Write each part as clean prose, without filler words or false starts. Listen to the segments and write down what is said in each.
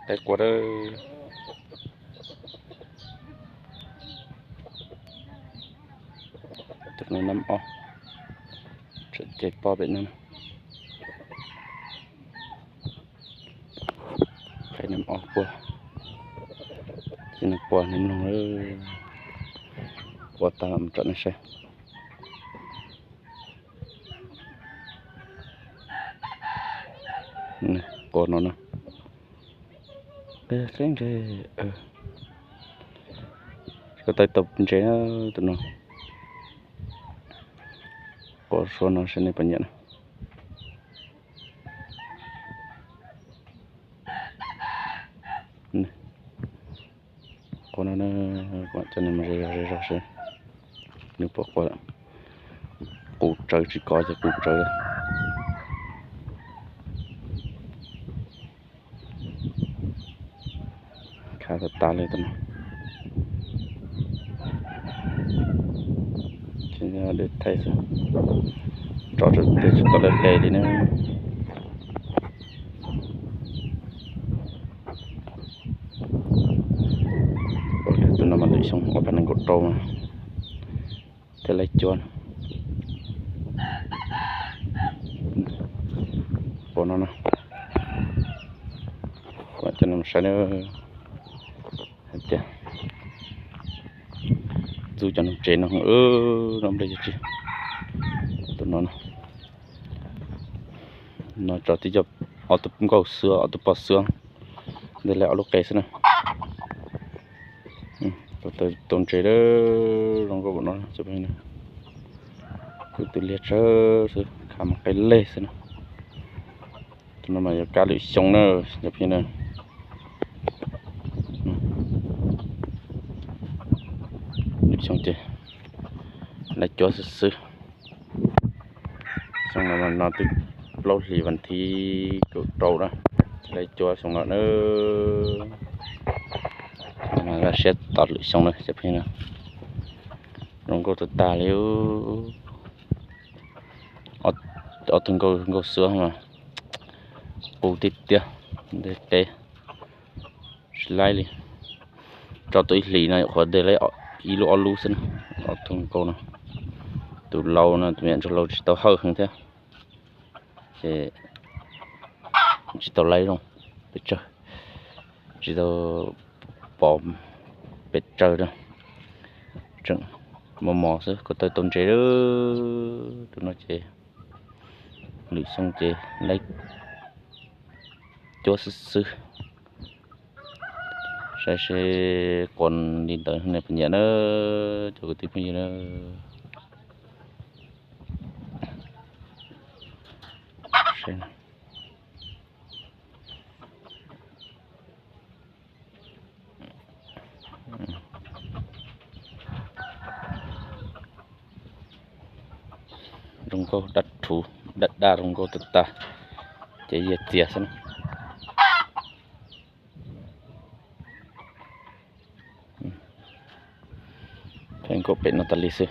แต่กว่าเด้อตึกในน้ำออกเจ็ดปอเป็นนั้นใครน้ำออกปัวจินปัวนั่นน้องปัวตามจัดนะใช่นี่ปัวน้องนะcái cái tay tập chế tụi nó có số nó sẽ này nhận này con nó quan cho nên mà ra sẽ nếu bỏ qua cụ trời chỉ có cho cụ trời khá là ta lên tụi nó để thấy sao rõ ràng để chúng ta lên lề đi nữa tụi nó mà lấy xong ở bên này gột trâu mà thế lấy chuồn của nó còn cho nó sẽ nữa hết dù cho nó trên nó nó đây chứ tụi nó cho tí chụp ở tập cầu xưa ở tập bò xương đây là ở lúc cây này tôi tồn chế đó trong cái bọn nó chụp hình này cứ từ liệt sơ khám cái lê xem nào tụi nó mà cá lưỡi sống nữa chụp hình này xong chưa là cho sư xong rồi nó từ lâu thì vẫn thi kiểu trâu đó lấy cho xong rồi nữa mà ra sẽ tọt lại xong rồi chụp hình nào rồi cô tự ta nếu ở từng câu sữa mà bù tít tiêu để tê slide đi cho tôi lì này khỏi để lấy ilu alu xin ở thùng câu này từ lâu nó tụi mình cho lâu chỉ tao hơi hơn thế thì chỉ tao lấy luôn biết chơi chỉ tao bỏ biết chơi đó chẳng mò chứ có tới tôn chế đó tụi nó chế lưỡi xong chế lấy cho sư sẽ còn đi tới này phần nhà nó cho cái tiếp như nó xem rong cô đặt thủ đặt đa rong cô tự ta chạy về tiệt xem thành có bên nó tali sư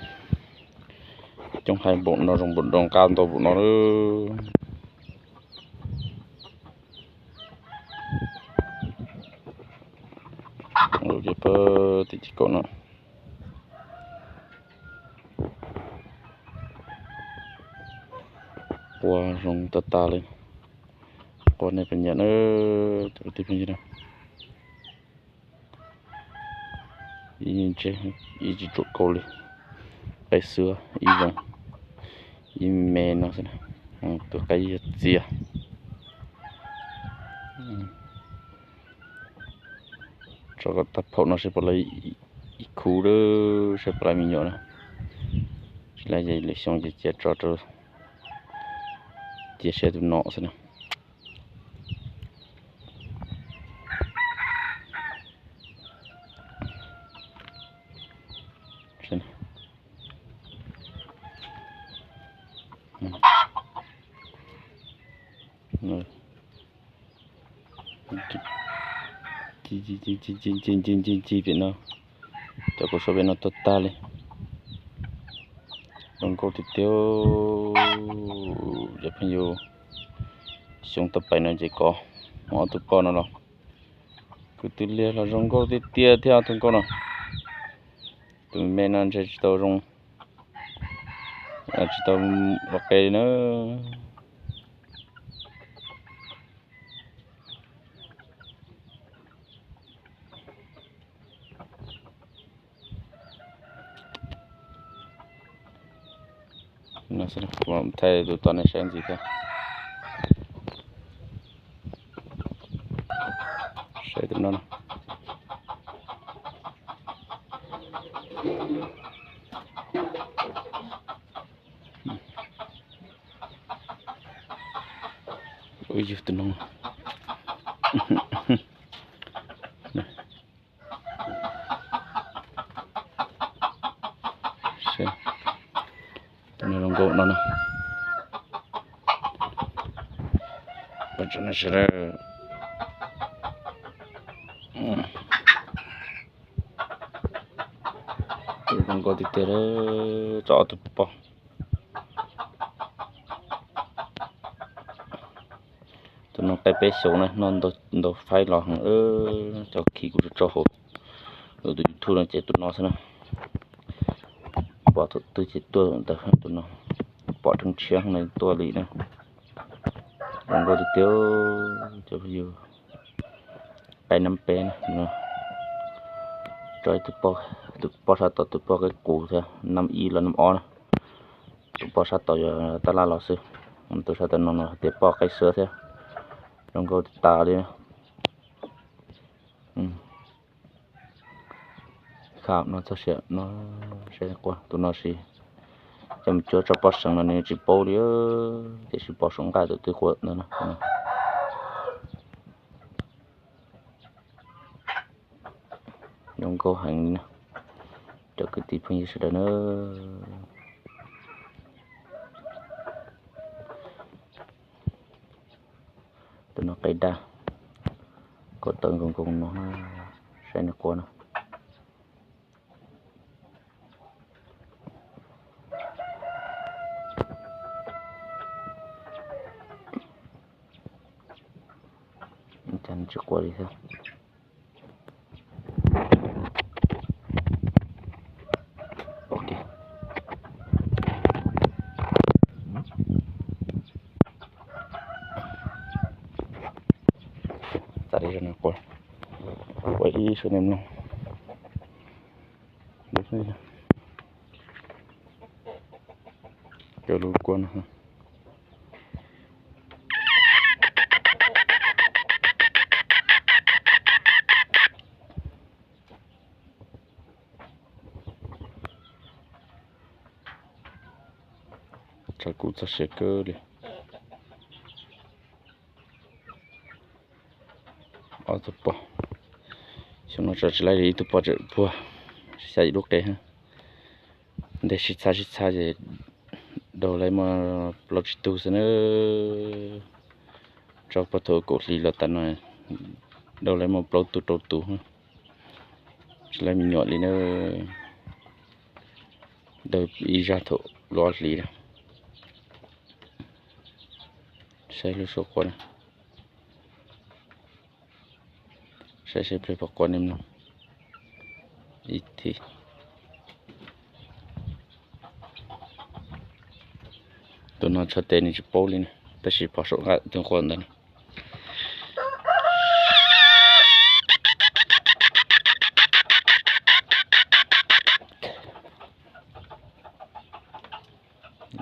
trong hai bộ nó rong bộ rong cao to bộ nó rồi giờ bơ thì chỉ có nó qua rong ta lên con này phải nhận nó tự tiếp như nào nhìn chơi ý chỉ trụ câu đi cái xưa ý vòng ý mè nó thế này từ cái gì cho cái tập phẫu nó sẽ bỏ lại ý khu đó sẽ bỏ lại mình nhỏ nữa là vậy lấy xong thì chết cho chia sẻ tụi nó thế này rồi chi Việt Nam cho cô số bên nó tốt ta lên đồng cô thì tiêu giúp nhiều xong tập bài nó chỉ có họ tụi con nó cứ tự liệt là rong câu thì tia theo thằng con nào tụi mình ăn chơi tàu rong à tàu ok nữa nó sẽ làm thay tụi toàn này sáng gì cả sẽ tụi nó ôi giời tụi nó sẽ tụi nó lòng gỗ nó nè bây giờ nó sẽ ra lòng gỗ thì tê đó cho tụi bò tụi nó pe số này non đồ phai lò hằng cho khi của cho hộp rồi tụi thu là chết tụi nó xem nào bỏ tụi chết tụi nó bỏ trong chiếng này to lì này lòng gỗ thì tiêu cho bây giờไปน้ำเป็นเนาะจอยตุปอชาตตุปอcái củ thôi năm y là năm onตุปอชาตอยู่ตลาดเราซื้อมันตุชาตนนเตปอcái sữa thôi rồi có tà đi khám nó sẽ qua tụi nó sẽ chăm cho bó sẵn là này chỉ bó đi để chỉ bó sẵn cái tụi khuất nữa nè câu hành cho cái tí phương sẽ nó tụi nó cây đa có tầng cùng nó sẽ nó qua nó chẳng chưa qua đi thôi tadi sana kwa hii sana mno ndio kalau kwa na chaku ta shekeli tụi bò xong nó trở lại đi tụi bò trở bùa xài lúc đấy ha để xịt xa để đầu lại mà lọt tu sẽ nó cho bò thổi cổ lì lọt tận này đầu lại mà lọt tu ha lại mình nhọn đi nó đầu đi ra thổi lọt lì đó xài lúc số con saya prepare konem no iti to na chate ni polin ta si paso ga tin khondan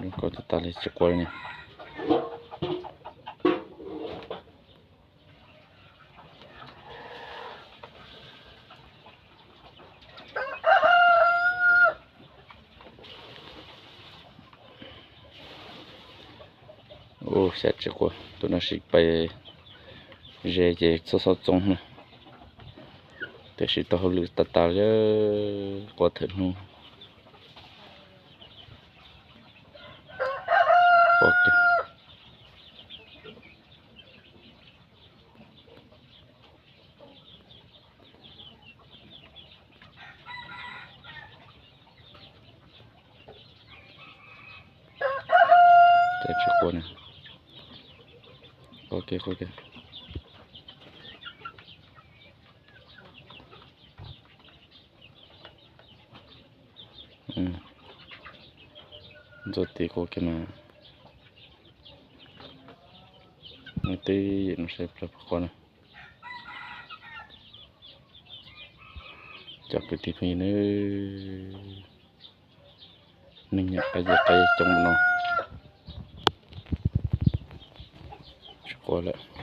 ni ko totales chocolate sẽ chỉ qua tụi nó sẽ phải dễ số trong này để sẽ tao lựa tạt ra qua thử không ok sẽ chỉ qua này ok Zotico que não tem, não sei para quando. Chắc cái tí này mình nhặt cái trong nó. Chocolate.